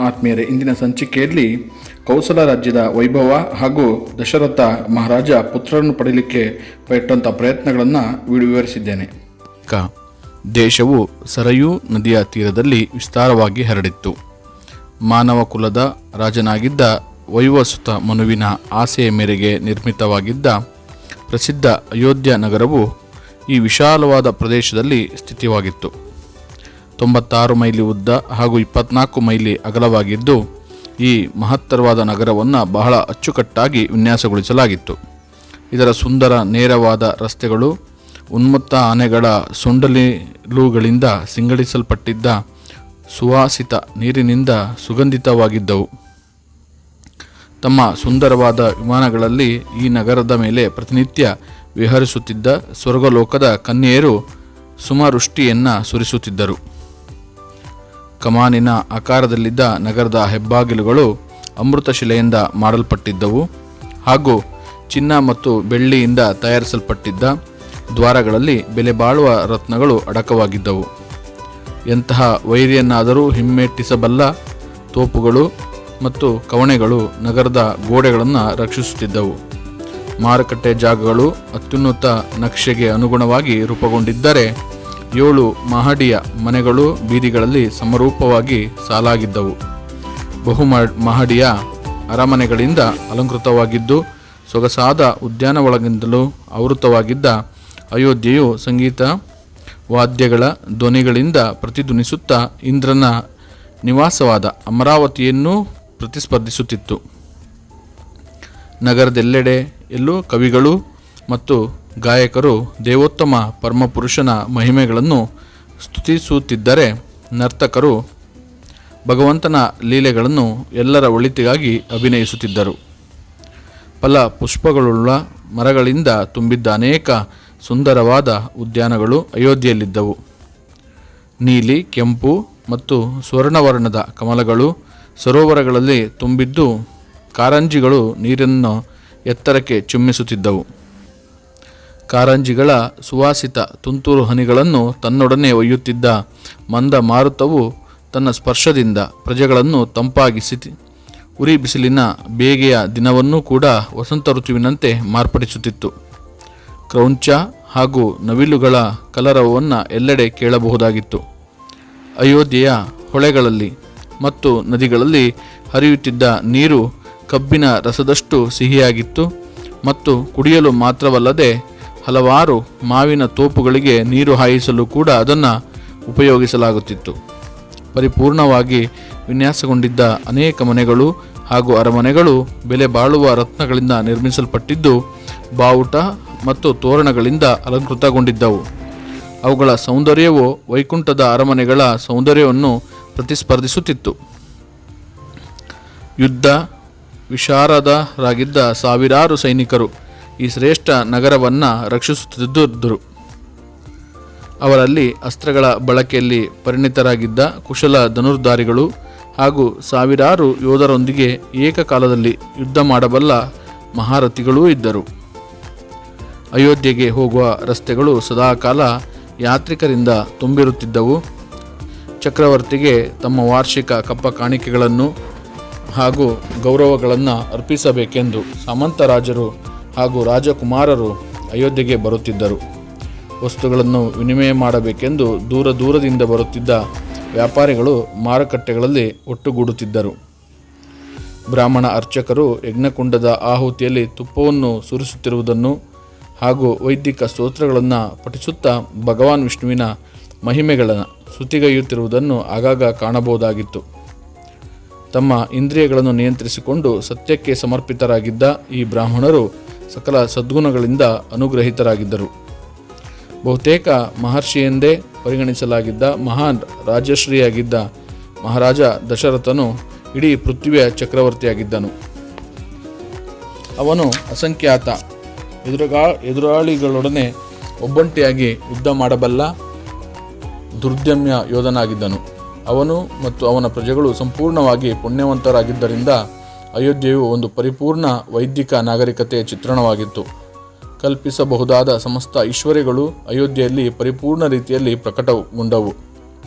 ಆತ್ಮೀಯರೇ, ಇಂದಿನ ಸಂಚಿಕೆಯಲ್ಲಿ ಕೌಸಲ ರಾಜ್ಯದ ವೈಭವ ಹಾಗೂ ದಶರಥ ಮಹಾರಾಜ ಪುತ್ರರನ್ನು ಪಡೆಯಲಿಕ್ಕೆ ಪಟ್ಟಂಥ ಪ್ರಯತ್ನಗಳನ್ನು ವಿವರಿಸಿದ್ದೇನೆ. ದೇಶವು ಸರಯೂ ನದಿಯ ತೀರದಲ್ಲಿ ವಿಸ್ತಾರವಾಗಿ ಹರಡಿತ್ತು. ಮಾನವ ಕುಲದ ರಾಜನಾಗಿದ್ದ ವೈವಸ್ವತ ಮನುವಿನ ಆಸೆಯ ಮೇರೆಗೆ ನಿರ್ಮಿತವಾಗಿದ್ದ ಪ್ರಸಿದ್ಧ ಅಯೋಧ್ಯ ನಗರವು ಈ ವಿಶಾಲವಾದ ಪ್ರದೇಶದಲ್ಲಿ ಸ್ಥಿತವಾಗಿತ್ತು. 96 ಮೈಲಿ ಉದ್ದ ಹಾಗೂ 24 ಮೈಲಿ ಅಗಲವಾಗಿದ್ದು ಈ ಮಹತ್ತರವಾದ ನಗರವನ್ನು ಬಹಳ ಅಚ್ಚುಕಟ್ಟಾಗಿ ವಿನ್ಯಾಸಗೊಳಿಸಲಾಗಿತ್ತು. ಇದರ ಸುಂದರ ನೇರವಾದ ರಸ್ತೆಗಳು ಉನ್ಮತ್ತ ಆನೆಗಳ ಸೊಂಡಲುಗಳಿಂದ ಸಿಂಗಡಿಸಲ್ಪಟ್ಟಿದ್ದ ಸುವಾಸಿತ ನೀರಿನಿಂದ ಸುಗಂಧಿತವಾಗಿದ್ದವು. ತಮ್ಮ ಸುಂದರವಾದ ವಿಮಾನಗಳಲ್ಲಿ ಈ ನಗರದ ಮೇಲೆ ಪ್ರತಿನಿತ್ಯ ವಿಹರಿಸುತ್ತಿದ್ದ ಸ್ವರ್ಗಲೋಕದ ಕನ್ಯೆಯರು ಸುಮವೃಷ್ಟಿಯನ್ನು ಸುರಿಸುತ್ತಿದ್ದರು. ಕಮಾನಿನ ಆಕಾರದಲ್ಲಿದ್ದ ನಗರದ ಹೆಬ್ಬಾಗಿಲುಗಳು ಅಮೃತಶಿಲೆಯಿಂದ ಮಾಡಲ್ಪಟ್ಟಿದ್ದವು ಹಾಗೂ ಚಿನ್ನ ಮತ್ತು ಬೆಳ್ಳಿಯಿಂದ ತಯಾರಿಸಲ್ಪಟ್ಟಿದ್ದ ದ್ವಾರಗಳಲ್ಲಿ ಬೆಲೆ ಬಾಳುವ ರತ್ನಗಳು ಅಡಕವಾಗಿದ್ದವು. ಎಂತಹ ವೈರಿಯನ್ನಾದರೂ ಹಿಮ್ಮೆಟ್ಟಿಸಬಲ್ಲ ತೋಪುಗಳು ಮತ್ತು ಕವಣೆಗಳು ನಗರದ ಗೋಡೆಗಳನ್ನು ರಕ್ಷಿಸುತ್ತಿದ್ದವು. ಮಾರುಕಟ್ಟೆ ಜಾಗಗಳು ಅತ್ಯುನ್ನತ ನಕ್ಷೆಗೆ ಅನುಗುಣವಾಗಿ ರೂಪುಗೊಂಡಿದ್ದರೆ 7 ಮಹಡಿಯ ಮನೆಗಳು ಬೀದಿಗಳಲ್ಲಿ ಸಮರೂಪವಾಗಿ ಸಾಲಾಗಿದ್ದವು. ಮಹಡಿಯ ಅರಮನೆಗಳಿಂದ ಅಲಂಕೃತವಾಗಿದ್ದು ಸೊಗಸಾದ ಉದ್ಯಾನವನಗಳಿಂದಲೂ ಆವೃತವಾಗಿದ್ದ ಅಯೋಧ್ಯೆಯು ಸಂಗೀತ ವಾದ್ಯಗಳ ಧ್ವನಿಗಳಿಂದ ಪ್ರತಿಧ್ವನಿಸುತ್ತಾ ಇಂದ್ರನ ನಿವಾಸವಾದ ಅಮರಾವತಿಯನ್ನು ಪ್ರತಿಸ್ಪರ್ಧಿಸುತ್ತಿತ್ತು. ನಗರದೆಲ್ಲೆಡೆ ಎಲ್ಲೂ ಕವಿಗಳು ಮತ್ತು ಗಾಯಕರು ದೇವೋತ್ತಮ ಪರಮಪುರುಷನ ಮಹಿಮೆಗಳನ್ನು ಸ್ತುತಿಸುತ್ತಿದ್ದರೆ, ನರ್ತಕರು ಭಗವಂತನ ಲೀಲೆಗಳನ್ನು ಎಲ್ಲರ ಒಳಿತಿಗಾಗಿ ಅಭಿನಯಿಸುತ್ತಿದ್ದರು. ಫಲ ಪುಷ್ಪಗಳುಳ್ಳ ಮರಗಳಿಂದ ತುಂಬಿದ್ದ ಅನೇಕ ಸುಂದರವಾದ ಉದ್ಯಾನಗಳು ಅಯೋಧ್ಯೆಯಲ್ಲಿದ್ದವು. ನೀಲಿ, ಕೆಂಪು ಮತ್ತು ಸ್ವರ್ಣವರ್ಣದ ಕಮಲಗಳು ಸರೋವರಗಳಲ್ಲಿ ತುಂಬಿದ್ದು ಕಾರಂಜಿಗಳು ನೀರನ್ನು ಎತ್ತರಕ್ಕೆ ಚಿಮ್ಮಿಸುತ್ತಿದ್ದವು. ಕಾರಂಜಿಗಳ ಸುವಾಸಿತ ತುಂತುರು ಹನಿಗಳನ್ನು ತನ್ನೊಡನೆ ಒಯ್ಯುತ್ತಿದ್ದ ಮಂದ ಮಾರುತವು ತನ್ನ ಸ್ಪರ್ಶದಿಂದ ಪ್ರಜೆಗಳನ್ನು ತಂಪಾಗಿಸಿ ಉರಿ ಬಿಸಿಲಿನ ಬೇಗೆಯ ದಿನವನ್ನೂ ಕೂಡ ವಸಂತ ಋತುವಿನಂತೆ ಮಾರ್ಪಡಿಸುತ್ತಿತ್ತು. ಕ್ರೌಂಚ ಹಾಗೂ ನವಿಲುಗಳ ಕಲರವವನ್ನು ಎಲ್ಲೆಡೆ ಕೇಳಬಹುದಾಗಿತ್ತು. ಅಯೋಧ್ಯೆಯ ಹೊಳೆಗಳಲ್ಲಿ ಮತ್ತು ನದಿಗಳಲ್ಲಿ ಹರಿಯುತ್ತಿದ್ದ ನೀರು ಕಬ್ಬಿನ ರಸದಷ್ಟು ಸಿಹಿಯಾಗಿತ್ತು ಮತ್ತು ಕುಡಿಯಲು ಮಾತ್ರವಲ್ಲದೆ ಹಲವಾರು ಮಾವಿನ ತೋಪುಗಳಿಗೆ ನೀರು ಹಾಯಿಸಲು ಕೂಡ ಅದನ್ನು ಉಪಯೋಗಿಸಲಾಗುತ್ತಿತ್ತು. ಪರಿಪೂರ್ಣವಾಗಿ ವಿನ್ಯಾಸಗೊಂಡಿದ್ದ ಅನೇಕ ಮನೆಗಳು ಹಾಗೂ ಅರಮನೆಗಳು ಬೆಲೆ ಬಾಳುವ ರತ್ನಗಳಿಂದ ನಿರ್ಮಿಸಲ್ಪಟ್ಟಿದ್ದು ಬಾವುಟ ಮತ್ತು ತೋರಣಗಳಿಂದ ಅಲಂಕೃತಗೊಂಡಿದ್ದವು. ಅವುಗಳ ಸೌಂದರ್ಯವು ವೈಕುಂಠದ ಅರಮನೆಗಳ ಸೌಂದರ್ಯವನ್ನು ಪ್ರತಿಸ್ಪರ್ಧಿಸುತ್ತಿತ್ತು. ಯುದ್ಧ ವಿಶಾರದರಾಗಿದ್ದ ಸಾವಿರಾರು ಸೈನಿಕರು ಈ ಶ್ರೇಷ್ಠ ನಗರವನ್ನು ರಕ್ಷಿಸುತ್ತಿದ್ದರು. ಅವರಲ್ಲಿ ಅಸ್ತ್ರಗಳ ಬಳಕೆಯಲ್ಲಿ ಪರಿಣಿತರಾಗಿದ್ದ ಕುಶಲ ಧನುರ್ಧಾರಿಗಳು ಹಾಗೂ ಸಾವಿರಾರು ಯೋಧರೊಂದಿಗೆ ಏಕಕಾಲದಲ್ಲಿ ಯುದ್ಧ ಮಾಡಬಲ್ಲ ಮಹಾರಥಿಗಳೂ ಇದ್ದರು. ಅಯೋಧ್ಯೆಗೆ ಹೋಗುವ ರಸ್ತೆಗಳು ಸದಾಕಾಲ ಯಾತ್ರಿಕರಿಂದ ತುಂಬಿರುತ್ತಿದ್ದವು. ಚಕ್ರವರ್ತಿಗೆ ತಮ್ಮ ವಾರ್ಷಿಕ ಕಪ್ಪ ಕಾಣಿಕೆಗಳನ್ನು ಹಾಗೂ ಗೌರವಗಳನ್ನು ಅರ್ಪಿಸಬೇಕೆಂದು ಸಾಮಂತ ರಾಜರು ಹಾಗೂ ರಾಜಕುಮಾರರು ಅಯೋಧ್ಯೆಗೆ ಬರುತ್ತಿದ್ದರು. ವಸ್ತುಗಳನ್ನು ವಿನಿಮಯ ಮಾಡಬೇಕೆಂದು ದೂರದಿಂದ ಬರುತ್ತಿದ್ದ ವ್ಯಾಪಾರಿಗಳು ಮಾರುಕಟ್ಟೆಗಳಲ್ಲಿ ಒಟ್ಟುಗೂಡುತ್ತಿದ್ದರು. ಬ್ರಾಹ್ಮಣ ಅರ್ಚಕರು ಯಜ್ಞಕುಂಡದ ಆಹುತಿಯಲ್ಲಿ ತುಪ್ಪವನ್ನು ಸುರಿಸುತ್ತಿರುವುದನ್ನು ಹಾಗೂ ವೈದಿಕ ಸ್ತೋತ್ರಗಳನ್ನು ಪಠಿಸುತ್ತಾ ಭಗವಾನ್ ವಿಷ್ಣುವಿನ ಮಹಿಮೆಗಳನ್ನು ಸ್ತುತಿಗೈಯುತ್ತಿರುವುದನ್ನು ಆಗಾಗ ಕಾಣಬಹುದಾಗಿತ್ತು. ತಮ್ಮ ಇಂದ್ರಿಯಗಳನ್ನು ನಿಯಂತ್ರಿಸಿಕೊಂಡು ಸತ್ಯಕ್ಕೆ ಸಮರ್ಪಿತರಾಗಿದ್ದ ಈ ಬ್ರಾಹ್ಮಣರು ಸಕಲ ಸದ್ಗುಣಗಳಿಂದ ಅನುಗ್ರಹಿತರಾಗಿದ್ದರು. ಬಹುತೇಕ ಮಹರ್ಷಿಯೆಂದೇ ಪರಿಗಣಿಸಲಾಗಿದ್ದ ಮಹಾನ್ ರಾಜಶ್ರೀಯಾಗಿದ್ದ ಮಹಾರಾಜ ದಶರಥನು ಇಡೀ ಪೃಥ್ವಿಯ ಚಕ್ರವರ್ತಿಯಾಗಿದ್ದನು. ಅವನು ಅಸಂಖ್ಯಾತ ಎದುರಾಳಿಗಳೊಡನೆ ಒಬ್ಬಂಟಿಯಾಗಿ ಯುದ್ಧ ಮಾಡಬಲ್ಲ ದುರ್ದಮ್ಯ ಯೋಧನಾಗಿದ್ದನು. ಅವನು ಮತ್ತು ಅವನ ಪ್ರಜೆಗಳು ಸಂಪೂರ್ಣವಾಗಿ ಪುಣ್ಯವಂತರಾಗಿದ್ದರಿಂದ ಅಯೋಧ್ಯೆಯು ಒಂದು ಪರಿಪೂರ್ಣ ವೈದಿಕ ನಾಗರಿಕತೆಯ ಚಿತ್ರಣವಾಗಿತ್ತು. ಕಲ್ಪಿಸಬಹುದಾದ ಸಮಸ್ತ ಐಶ್ವರ್ಯಗಳು ಅಯೋಧ್ಯೆಯಲ್ಲಿ ಪರಿಪೂರ್ಣ ರೀತಿಯಲ್ಲಿ ಪ್ರಕಟಗೊಂಡವು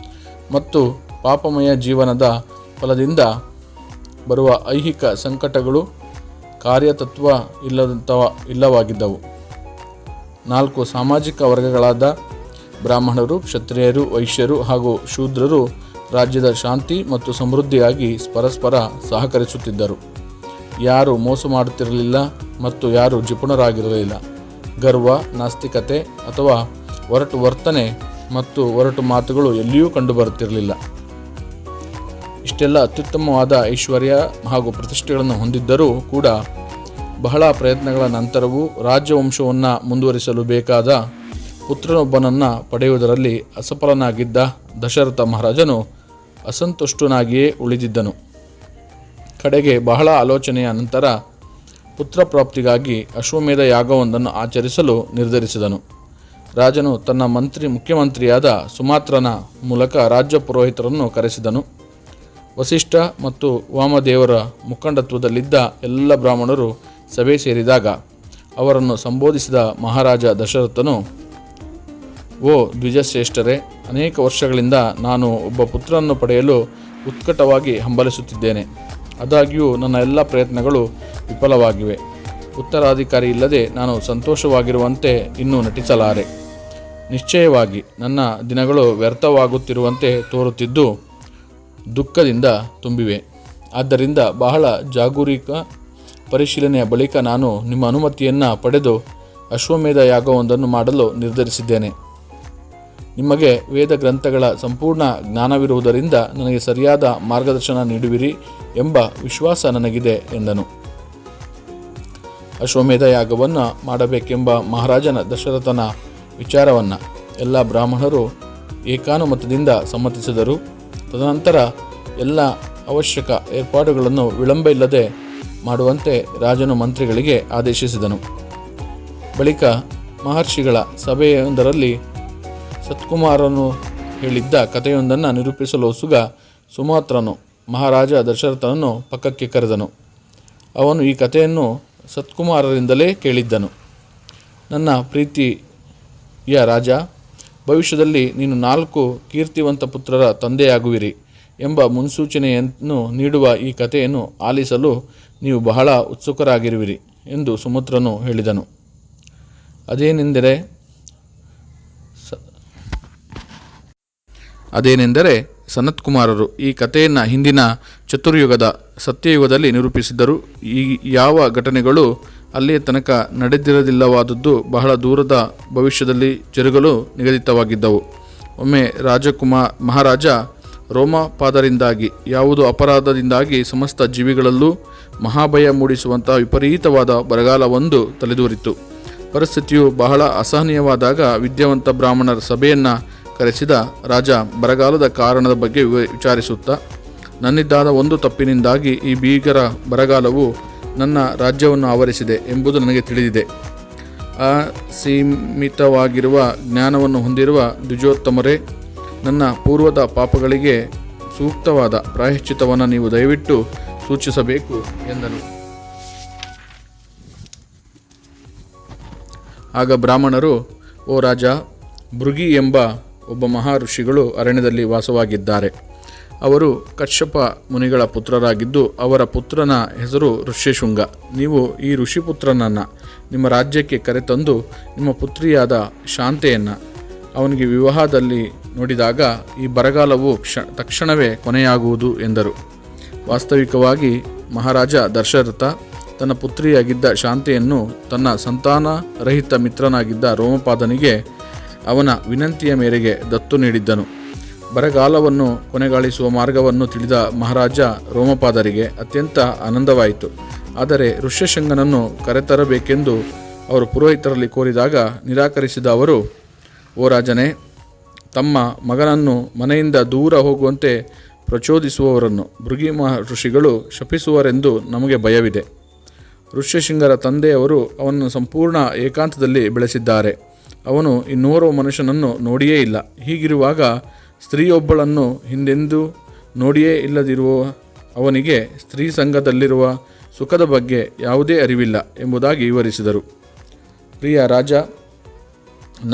ಮತ್ತು ಪಾಪಮಯ ಜೀವನದ ಫಲದಿಂದ ಬರುವ ಐಹಿಕ ಸಂಕಟಗಳು ಕಾರ್ಯತತ್ವ ಇಲ್ಲವಾಗಿದ್ದವು. 4 ಸಾಮಾಜಿಕ ವರ್ಗಗಳಾದ ಬ್ರಾಹ್ಮಣರು, ಕ್ಷತ್ರಿಯರು, ವೈಶ್ಯರು ಹಾಗೂ ಶೂದ್ರರು ರಾಜ್ಯದ ಶಾಂತಿ ಮತ್ತು ಸಮೃದ್ಧಿಯಾಗಿ ಪರಸ್ಪರ ಸಹಕರಿಸುತ್ತಿದ್ದರು. ಯಾರು ಮೋಸ ಮಾಡುತ್ತಿರಲಿಲ್ಲ ಮತ್ತು ಯಾರು ಜಿಪುಣರಾಗಿರಲಿಲ್ಲ. ಗರ್ವ, ನಾಸ್ತಿಕತೆ ಅಥವಾ ಒರಟು ವರ್ತನೆ ಮತ್ತು ಒರಟು ಮಾತುಗಳು ಎಲ್ಲಿಯೂ ಕಂಡುಬರುತ್ತಿರಲಿಲ್ಲ. ಇಷ್ಟೆಲ್ಲ ಅತ್ಯುತ್ತಮವಾದ ಐಶ್ವರ್ಯ ಹಾಗೂ ಪ್ರತಿಷ್ಠೆಗಳನ್ನು ಹೊಂದಿದ್ದರೂ ಕೂಡ ಬಹಳ ಪ್ರಯತ್ನಗಳ ನಂತರವೂ ರಾಜವಂಶವನ್ನು ಮುಂದುವರಿಸಲು ಬೇಕಾದ ಪುತ್ರನೊಬ್ಬನನ್ನು ಪಡೆಯುವುದರಲ್ಲಿ ಅಸಫಲನಾಗಿದ್ದ ದಶರಥ ಮಹಾರಾಜನು ಅಸಂತುಷ್ಟನಾಗಿಯೇ ಉಳಿದಿದ್ದನು. ಕಡೆಗೆ ಬಹಳ ಆಲೋಚನೆಯ ನಂತರ ಪುತ್ರ ಪ್ರಾಪ್ತಿಗಾಗಿ ಅಶ್ವಮೇಧ ಯಾಗವೊಂದನ್ನು ಆಚರಿಸಲು ನಿರ್ಧರಿಸಿದನು. ರಾಜನು ತನ್ನ ಮುಖ್ಯಮಂತ್ರಿಯಾದ ಸುಮಾತ್ರನ ಮೂಲಕ ರಾಜ್ಯ ಪುರೋಹಿತರನ್ನು ಕರೆಸಿದನು. ವಸಿಷ್ಠ ಮತ್ತು ವಾಮದೇವರ ಮುಖಂಡತ್ವದಲ್ಲಿದ್ದ ಎಲ್ಲ ಬ್ರಾಹ್ಮಣರು ಸಭೆ ಸೇರಿದಾಗ ಅವರನ್ನು ಸಂಬೋಧಿಸಿದ ಮಹಾರಾಜ ದಶರಥನು, ಓ ದ್ವಿಜಶ್ರೇಷ್ಠರೇ, ಅನೇಕ ವರ್ಷಗಳಿಂದ ನಾನು ಒಬ್ಬ ಪುತ್ರನನ್ನು ಪಡೆಯಲು ಉತ್ಕಟವಾಗಿ ಹಂಬಲಿಸುತ್ತಿದ್ದೇನೆ. ಆದಾಗ್ಯೂ ನನ್ನ ಎಲ್ಲ ಪ್ರಯತ್ನಗಳು ವಿಫಲವಾಗಿವೆ. ಉತ್ತರಾಧಿಕಾರಿ ಇಲ್ಲದೆ ನಾನು ಸಂತೋಷವಾಗಿರುವಂತೆ ಇನ್ನೂ ನಟಿಸಲಾರೆ. ನಿಶ್ಚಯವಾಗಿ ನನ್ನ ದಿನಗಳು ವ್ಯರ್ಥವಾಗುತ್ತಿರುವಂತೆ ತೋರುತ್ತಿದ್ದು ದುಃಖದಿಂದ ತುಂಬಿವೆ. ಆದ್ದರಿಂದ ಬಹಳ ಜಾಗರೂಕ ಪರಿಶೀಲನೆಯ ಬಳಿಕ ನಾನು ನಿಮ್ಮ ಅನುಮತಿಯನ್ನು ಪಡೆದು ಅಶ್ವಮೇಧ ಯಾಗವೊಂದನ್ನು ಮಾಡಲು ನಿರ್ಧರಿಸಿದ್ದೇನೆ. ನಿಮಗೆ ವೇದ ಗ್ರಂಥಗಳ ಸಂಪೂರ್ಣ ಜ್ಞಾನವಿರುವುದರಿಂದ ನನಗೆ ಸರಿಯಾದ ಮಾರ್ಗದರ್ಶನ ನೀಡುವಿರಿ ಎಂಬ ವಿಶ್ವಾಸ ನನಗಿದೆ ಎಂದನು. ಅಶ್ವಮೇಧ ಯಾಗವನ್ನು ಮಾಡಬೇಕೆಂಬ ಮಹಾರಾಜನ ದಶರಥನ ವಿಚಾರವನ್ನು ಎಲ್ಲ ಬ್ರಾಹ್ಮಣರು ಏಕಾನುಮತದಿಂದ ಸಮ್ಮತಿಸಿದರು. ತದನಂತರ ಎಲ್ಲ ಅವಶ್ಯಕ ಏರ್ಪಾಡುಗಳನ್ನು ವಿಳಂಬ ಇಲ್ಲದೆ ಮಾಡುವಂತೆ ರಾಜನು ಮಂತ್ರಿಗಳಿಗೆ ಆದೇಶಿಸಿದನು. ಬಳಿಕ ಮಹರ್ಷಿಗಳ ಸಭೆಯೊಂದರಲ್ಲಿ ಸತ್ಕುಮಾರನು ಹೇಳಿದ್ದ ಕಥೆಯೊಂದನ್ನು ನಿರೂಪಿಸಲು ಸುಗ ಸುಮಾತ್ರನು ಮಹಾರಾಜ ದಶರಥನನ್ನು ಪಕ್ಕಕ್ಕೆ ಕರೆದನು. ಅವನು ಈ ಕಥೆಯನ್ನು ಸತ್ಕುಮಾರರಿಂದಲೇ ಕೇಳಿದ್ದನು. ನನ್ನ ಪ್ರೀತಿಯ ರಾಜ, ಭವಿಷ್ಯದಲ್ಲಿ ನೀನು 4 ಕೀರ್ತಿವಂತ ಪುತ್ರರ ತಂದೆಯಾಗುವಿರಿ ಎಂಬ ಮುನ್ಸೂಚನೆಯನ್ನು ನೀಡುವ ಈ ಕಥೆಯನ್ನು ಆಲಿಸಲು ನೀವು ಬಹಳ ಉತ್ಸುಕರಾಗಿರುವಿರಿ ಎಂದು ಸುಮಿತ್ರನು ಹೇಳಿದನು. ಅದೇನೆಂದರೆ ಸನತ್ಕುಮಾರರು ಈ ಕಥೆಯನ್ನು ಹಿಂದಿನ ಚತುರ್ಯುಗದ ಸತ್ಯಯುಗದಲ್ಲಿ ನಿರೂಪಿಸಿದ್ದರು. ಈ ಯಾವ ಘಟನೆಗಳು ಅಲ್ಲಿಯ ತನಕ ನಡೆದಿರಲಿಲ್ಲವಾದದ್ದು ಬಹಳ ದೂರದ ಭವಿಷ್ಯದಲ್ಲಿ ಜರುಗಲು ನಿಗದಿತವಾಗಿದ್ದವು. ಒಮ್ಮೆ ಮಹಾರಾಜ ರೋಮಪಾದರಿಂದಾಗಿ ಯಾವುದೋ ಅಪರಾಧದಿಂದಾಗಿ ಸಮಸ್ತ ಜೀವಿಗಳಲ್ಲೂ ಮಹಾಭಯ ಮೂಡಿಸುವಂತಹ ವಿಪರೀತವಾದ ಬರಗಾಲವೊಂದು ತಲೆದೂರಿತು. ಪರಿಸ್ಥಿತಿಯು ಬಹಳ ಅಸಹನೀಯವಾದಾಗ ವಿದ್ಯಾವಂತ ಬ್ರಾಹ್ಮಣರ ಸಭೆಯನ್ನು ಕರೆಸಿದ ರಾಜ ಬರಗಾಲದ ಕಾರಣದ ಬಗ್ಗೆ ವಿಚಾರಿಸುತ್ತಾ, ನನ್ನಿದ್ದಾದ ಒಂದು ತಪ್ಪಿನಿಂದಾಗಿ ಈ ಭೀಕರ ಬರಗಾಲವು ನನ್ನ ರಾಜ್ಯವನ್ನು ಆವರಿಸಿದೆ ಎಂಬುದು ನನಗೆ ತಿಳಿದಿದೆ. ಅಸೀಮಿತವಾಗಿರುವ ಜ್ಞಾನವನ್ನು ಹೊಂದಿರುವ ದ್ವಿಜೋತ್ತಮರೇ, ನನ್ನ ಪೂರ್ವದ ಪಾಪಗಳಿಗೆ ಸೂಕ್ತವಾದ ಪ್ರಾಯಶ್ಚಿತ್ತವನ್ನು ನೀವು ದಯವಿಟ್ಟು ಸೂಚಿಸಬೇಕು ಎಂದನು. ಆಗ ಬ್ರಾಹ್ಮಣರು, ಓ ರಾಜ, ಭೃಗಿ ಎಂಬ ಒಬ್ಬ ಮಹರ್ಷಿಗಳು ಅರಣ್ಯದಲ್ಲಿ ವಾಸವಾಗಿದ್ದಾರೆ. ಅವರು ಕಶ್ಯಪ ಮುನಿಗಳ ಪುತ್ರರಾಗಿದ್ದು ಅವರ ಪುತ್ರನ ಹೆಸರು ಋಷ್ಯಶೃಂಗ. ನೀವು ಈ ಋಷಿಪುತ್ರನನ್ನು ನಿಮ್ಮ ರಾಜ್ಯಕ್ಕೆ ಕರೆತಂದು ನಿಮ್ಮ ಪುತ್ರಿಯಾದ ಶಾಂತೆಯನ್ನು ಅವನಿಗೆ ವಿವಾಹದಲ್ಲಿ ನೋಡಿದಾಗ ಈ ಬರಗಾಲವು ತಕ್ಷಣವೇ ಕೊನೆಯಾಗುವುದು ಎಂದರು. ವಾಸ್ತವಿಕವಾಗಿ ಮಹಾರಾಜ ದಶರಥ ತನ್ನ ಪುತ್ರಿಯಾಗಿದ್ದ ಶಾಂತೆಯನ್ನು ತನ್ನ ಸಂತಾನರಹಿತ ಮಿತ್ರನಾಗಿದ್ದ ರೋಮಪಾದನಿಗೆ ಅವನ ವಿನಂತಿಯ ಮೇರೆಗೆ ದತ್ತು ನೀಡಿದ್ದನು. ಬರಗಾಲವನ್ನು ಕೊನೆಗಾಣಿಸುವ ಮಾರ್ಗವನ್ನು ತಿಳಿದ ಮಹಾರಾಜ ರೋಮಪಾದರಿಗೆ ಅತ್ಯಂತ ಆನಂದವಾಯಿತು. ಆದರೆ ಋಷ್ಯಶೃಂಗನನ್ನು ಕರೆತರಬೇಕೆಂದು ಅವರು ಪುರೋಹಿತರಲ್ಲಿ ಕೋರಿದಾಗ ನಿರಾಕರಿಸಿದ ಅವರು, ಓ ರಾಜನೇ, ತಮ್ಮ ಮಗನನ್ನು ಮನೆಯಿಂದ ದೂರ ಹೋಗುವಂತೆ ಪ್ರಚೋದಿಸುವವರನ್ನು ಭೃಗಿ ಋಷಿಗಳು ಶಪಿಸುವರೆಂದು ನಮಗೆ ಭಯವಿದೆ. ಋಷ್ಯಶೃಂಗರ ತಂದೆಯವರು ಅವನನ್ನು ಸಂಪೂರ್ಣ ಏಕಾಂತದಲ್ಲಿ ಬೆಳೆಸಿದ್ದಾರೆ. ಅವನು ಇನ್ನೋರ್ವ ಮನುಷ್ಯನನ್ನು ನೋಡಿಯೇ ಇಲ್ಲ. ಹೀಗಿರುವಾಗ ಸ್ತ್ರೀಯೊಬ್ಬಳನ್ನು ಹಿಂದೆಂದೂ ನೋಡಿಯೇ ಇಲ್ಲದಿರುವ ಅವನಿಗೆ ಸ್ತ್ರೀ ಸಂಘದಲ್ಲಿರುವ ಸುಖದ ಬಗ್ಗೆ ಯಾವುದೇ ಅರಿವಿಲ್ಲ ಎಂಬುದಾಗಿ ವಿವರಿಸಿದರು. ಪ್ರಿಯ ರಾಜ,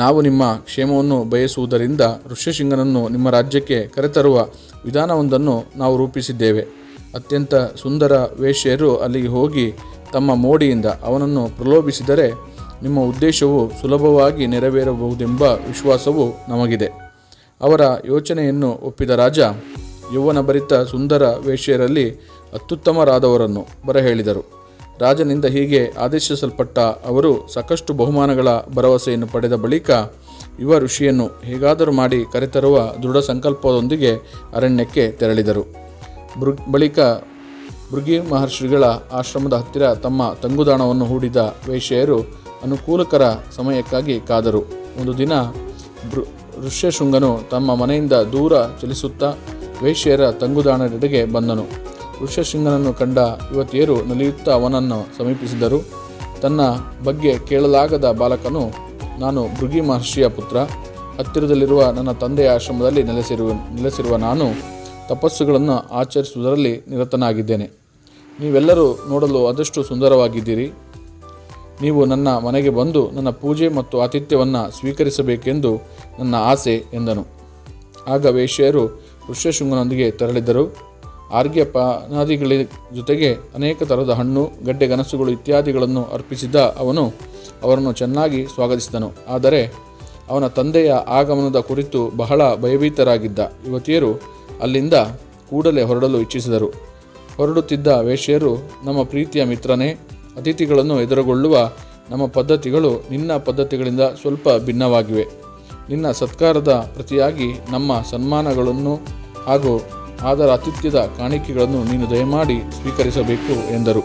ನಾವು ನಿಮ್ಮ ಕ್ಷೇಮವನ್ನು ಬಯಸುವುದರಿಂದ ಋಷ್ಯಶೃಂಗನನ್ನು ನಿಮ್ಮ ರಾಜ್ಯಕ್ಕೆ ಕರೆತರುವ ವಿಧಾನವೊಂದನ್ನು ನಾವು ರೂಪಿಸಿದ್ದೇವೆ. ಅತ್ಯಂತ ಸುಂದರ ವೇಶ್ಯೆಯರು ಅಲ್ಲಿಗೆ ಹೋಗಿ ತಮ್ಮ ಮೋಡಿಯಿಂದ ಅವನನ್ನು ಪ್ರಲೋಭಿಸಿದರೆ ನಿಮ್ಮ ಉದ್ದೇಶವು ಸುಲಭವಾಗಿ ನೆರವೇರಬಹುದೆಂಬ ವಿಶ್ವಾಸವು ನಮಗಿದೆ. ಅವರ ಯೋಚನೆಯನ್ನು ಒಪ್ಪಿದ ರಾಜ ಯೌವನಭರಿತ ಸುಂದರ ವೇಶ್ಯೆಯರಲ್ಲಿ ಅತ್ಯುತ್ತಮರಾದವರನ್ನು ಬರಹೇಳಿದರು. ರಾಜನಿಂದ ಹೀಗೆ ಆದೇಶಿಸಲ್ಪಟ್ಟ ಅವರು ಸಾಕಷ್ಟು ಬಹುಮಾನಗಳ ಭರವಸೆಯನ್ನು ಪಡೆದ ಬಳಿಕ ಯುವ ಋಷಿಯನ್ನು ಹೇಗಾದರೂ ಮಾಡಿ ಕರೆತರುವ ದೃಢ ಸಂಕಲ್ಪದೊಂದಿಗೆ ಅರಣ್ಯಕ್ಕೆ ತೆರಳಿದರು. ಬಳಿಕ ಭೃಗಿ ಮಹರ್ಷಿಗಳ ಆಶ್ರಮದ ಹತ್ತಿರ ತಮ್ಮ ತಂಗುದಾಣವನ್ನು ಹೂಡಿದ ವೇಶ್ಯೆಯರು ಅನುಕೂಲಕರ ಸಮಯಕ್ಕಾಗಿ ಕಾದರು. ಒಂದು ದಿನ ಋಷ್ಯಶೃಂಗನು ತಮ್ಮ ಮನೆಯಿಂದ ದೂರ ಚಲಿಸುತ್ತಾ ವೇಶ್ಯೆಯರ ತಂಗುದಾಣದೆಡೆಗೆ ಬಂದನು. ಋಷ್ಯಶೃಂಗನನ್ನು ಕಂಡ ಯುವತಿಯರು ನಲಿಯುತ್ತಾ ಅವನನ್ನು ಸಮೀಪಿಸಿದರು. ತನ್ನ ಬಗ್ಗೆ ಕೇಳಲಾಗದ ಬಾಲಕನು, ನಾನು ಭೃಗಿ ಮಹರ್ಷಿಯ ಪುತ್ರ, ಹತ್ತಿರದಲ್ಲಿರುವ ನನ್ನ ತಂದೆಯ ಆಶ್ರಮದಲ್ಲಿ ನೆಲೆಸಿರುವ ನಾನು ತಪಸ್ಸುಗಳನ್ನು ಆಚರಿಸುವುದರಲ್ಲಿ ನಿರತನಾಗಿದ್ದೇನೆ. ನೀವೆಲ್ಲರೂ ನೋಡಲು ಆದಷ್ಟು ಸುಂದರವಾಗಿದ್ದೀರಿ. ನೀವು ನನ್ನ ಮನೆಗೆ ಬಂದು ನನ್ನ ಪೂಜೆ ಮತ್ತು ಆತಿಥ್ಯವನ್ನು ಸ್ವೀಕರಿಸಬೇಕೆಂದು ನನ್ನ ಆಸೆ ಎಂದನು. ಆಗ ವೇಶ್ಯೆಯರು ಋಷ್ಯಶೃಂಗನೊಂದಿಗೆ ತೆರಳಿದರು. ಆರ್ಘ್ಯಪಾನಾದಿಗಳ ಜೊತೆಗೆ ಅನೇಕ ಥರದ ಹಣ್ಣು, ಗಡ್ಡೆಗನಸುಗಳು ಇತ್ಯಾದಿಗಳನ್ನು ಅರ್ಪಿಸಿದ ಅವನು ಅವರನ್ನು ಚೆನ್ನಾಗಿ ಸ್ವಾಗತಿಸಿದನು. ಆದರೆ ಅವನ ತಂದೆಯ ಆಗಮನದ ಕುರಿತು ಬಹಳ ಭಯಭೀತರಾಗಿದ್ದ ಯುವತಿಯರು ಅಲ್ಲಿಂದ ಕೂಡಲೇ ಹೊರಡಲು ಇಚ್ಛಿಸಿದರು. ಹೊರಡುತ್ತಿದ್ದ ವೇಶ್ಯೆಯರು, ನಮ್ಮ ಪ್ರೀತಿಯ ಮಿತ್ರನೇ, ಅತಿಥಿಗಳನ್ನು ಎದುರುಗೊಳ್ಳುವ ನಮ್ಮ ಪದ್ಧತಿಗಳು ನಿನ್ನ ಪದ್ಧತಿಗಳಿಂದ ಸ್ವಲ್ಪ ಭಿನ್ನವಾಗಿವೆ. ನಿನ್ನ ಸತ್ಕಾರದ ಪ್ರತಿಯಾಗಿ ನಮ್ಮ ಸನ್ಮಾನಗಳನ್ನು ಹಾಗೂ ಆದರ ಆತಿಥ್ಯದ ಕಾಣಿಕೆಗಳನ್ನು ನೀನು ದಯಮಾಡಿ ಸ್ವೀಕರಿಸಬೇಕು ಎಂದರು.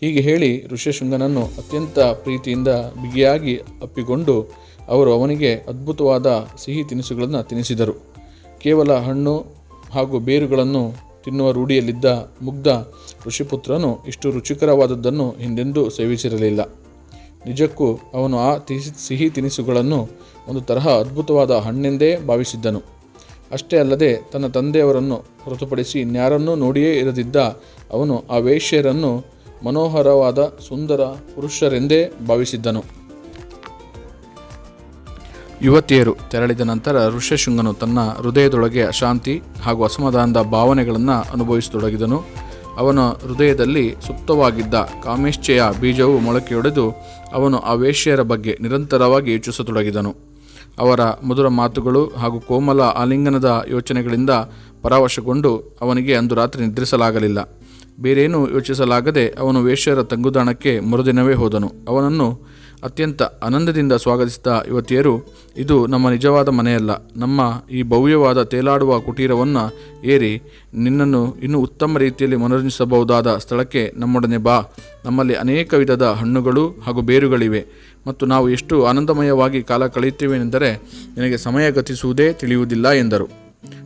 ಹೀಗೆ ಹೇಳಿ ಋಷ್ಯಶೃಂಗನನ್ನು ಅತ್ಯಂತ ಪ್ರೀತಿಯಿಂದ ಬಿಗಿಯಾಗಿ ಅಪ್ಪಿಕೊಂಡು ಅವರು ಅವನಿಗೆ ಅದ್ಭುತವಾದ ಸಿಹಿ ತಿನಿಸುಗಳನ್ನು ತಿನ್ನಿಸಿದರು. ಕೇವಲ ಹಣ್ಣು ಹಾಗೂ ಬೇರುಗಳನ್ನು ತಿನ್ನುವ ರೂಢಿಯಲ್ಲಿದ್ದ ಮುಗ್ಧ ಋಷಿಪುತ್ರನು ಇಷ್ಟು ರುಚಿಕರವಾದದ್ದನ್ನು ಹಿಂದೆಂದೂ ಸೇವಿಸಿರಲಿಲ್ಲ. ನಿಜಕ್ಕೂ ಅವನು ಆ ಸಿಹಿ ತಿನಿಸುಗಳನ್ನು ಒಂದು ತರಹ ಅದ್ಭುತವಾದ ಹಣ್ಣೆಂದೇ ಭಾವಿಸಿದ್ದನು. ಅಷ್ಟೇ ಅಲ್ಲದೆ ತನ್ನ ತಂದೆಯವರನ್ನು ಹೊರತುಪಡಿಸಿ ಇನ್ಯಾರನ್ನೂ ನೋಡಿಯೇ ಇರದಿದ್ದ ಅವನು ಆ ವೇಶ್ಯೆಯರನ್ನು ಮನೋಹರವಾದ ಸುಂದರ ಪುರುಷರೆಂದೇ ಭಾವಿಸಿದ್ದನು. ಯುವತಿಯರು ತೆರಳಿದ ನಂತರ ಋಷ್ಯಶೃಂಗನು ತನ್ನ ಹೃದಯದೊಳಗೆ ಅಶಾಂತಿ ಹಾಗೂ ಅಸಮಾಧಾನದ ಭಾವನೆಗಳನ್ನು ಅನುಭವಿಸತೊಡಗಿದನು. ಅವನ ಹೃದಯದಲ್ಲಿ ಸುಪ್ತವಾಗಿದ್ದ ಕಾಮೇಚ್ಛೆಯ ಬೀಜವು ಮೊಳಕೆಯೊಡೆದು ಅವನು ಆ ವೇಶ್ಯೆಯರ ಬಗ್ಗೆ ನಿರಂತರವಾಗಿ ಯೋಚಿಸತೊಡಗಿದನು. ಅವರ ಮಧುರ ಮಾತುಗಳು ಹಾಗೂ ಕೋಮಲ ಆಲಿಂಗನದ ಯೋಚನೆಗಳಿಂದ ಪರವಶಗೊಂಡು ಅವನಿಗೆ ಅಂದು ರಾತ್ರಿ ನಿದ್ರಿಸಲಾಗಲಿಲ್ಲ. ಬೇರೇನೂ ಯೋಚಿಸಲಾಗದೆ ಅವನು ವೇಶ್ಯೆಯರ ತಂಗುದಾಣಕ್ಕೆ ಮರುದಿನವೇ ಹೋದನು. ಅವನನ್ನು ಅತ್ಯಂತ ಆನಂದದಿಂದ ಸ್ವಾಗತಿಸಿದ ಯುವತಿಯರು, ಇದು ನಮ್ಮ ನಿಜವಾದ ಮನೆಯಲ್ಲ, ನಮ್ಮ ಈ ಭವ್ಯವಾದ ತೇಲಾಡುವ ಕುಟೀರವನ್ನು ಏರಿ ನಿನ್ನನ್ನು ಇನ್ನೂ ಉತ್ತಮ ರೀತಿಯಲ್ಲಿ ಮನರಂಜಿಸಬಹುದಾದ ಸ್ಥಳಕ್ಕೆ ನಮ್ಮೊಡನೆ ಬಾ. ನಮ್ಮಲ್ಲಿ ಅನೇಕ ವಿಧದ ಹಣ್ಣುಗಳು ಹಾಗೂ ಬೇರುಗಳಿವೆ ಮತ್ತು ನಾವು ಎಷ್ಟು ಆನಂದಮಯವಾಗಿ ಕಾಲ ಕಳೆಯುತ್ತೇವೆಂದರೆ ನಿನಗೆ ಸಮಯ ಗತಿಸುವುದೇ ತಿಳಿಯುವುದಿಲ್ಲ ಎಂದರು.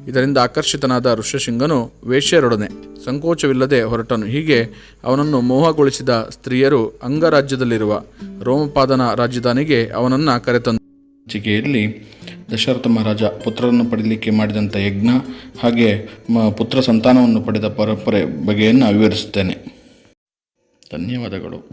ಇದರಿಂದ ಆಕರ್ಷಿತನಾದ ಋಷ್ಯಶೃಂಗನು ವೇಶ್ಯೆಯರೊಡನೆ ಸಂಕೋಚವಿಲ್ಲದೆ ಹೊರಟನು. ಹೀಗೆ ಅವನನ್ನು ಮೋಹಗೊಳಿಸಿದ ಸ್ತ್ರೀಯರು ಅಂಗರಾಜ್ಯದಲ್ಲಿರುವ ರೋಮಪಾದನ ರಾಜಧಾನಿಗೆ ಅವನನ್ನು ಕರೆತಂದರು. ಚಿಕೆಯಲ್ಲಿ ದಶರಥ ಮಹಾರಾಜ ಪುತ್ರರನ್ನು ಪಡೆಯಲಿಕ್ಕೆ ಮಾಡಿದಂಥ ಯಜ್ಞ ಹಾಗೆ ಪುತ್ರ ಸಂತಾನವನ್ನು ಪಡೆದ ಪರಂಪರೆ ಬಗೆಯನ್ನು ವಿವರಿಸುತ್ತೇನೆ. ಧನ್ಯವಾದಗಳು.